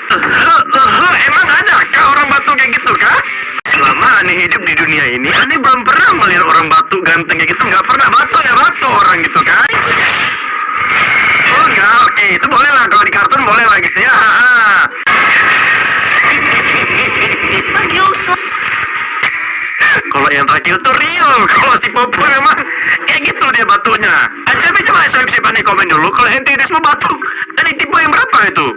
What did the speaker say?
Emang ada kah orang batu kayak gitu kah? Selama aneh hidup di dunia ini, aneh belum pernah melihat orang batu ganteng kayak gitu. Nggak pernah, batu ya batu orang gitu kan? Oh enggak, oke, itu boleh lah kalau di kartun boleh lah gitu ya. Kalau yang terakhir tuh real, kalau si Popo memang kayak gitu dia batunya. Coba saya bisa komen dulu, kalau ente itu semua batu, tadi tipe yang berapa itu?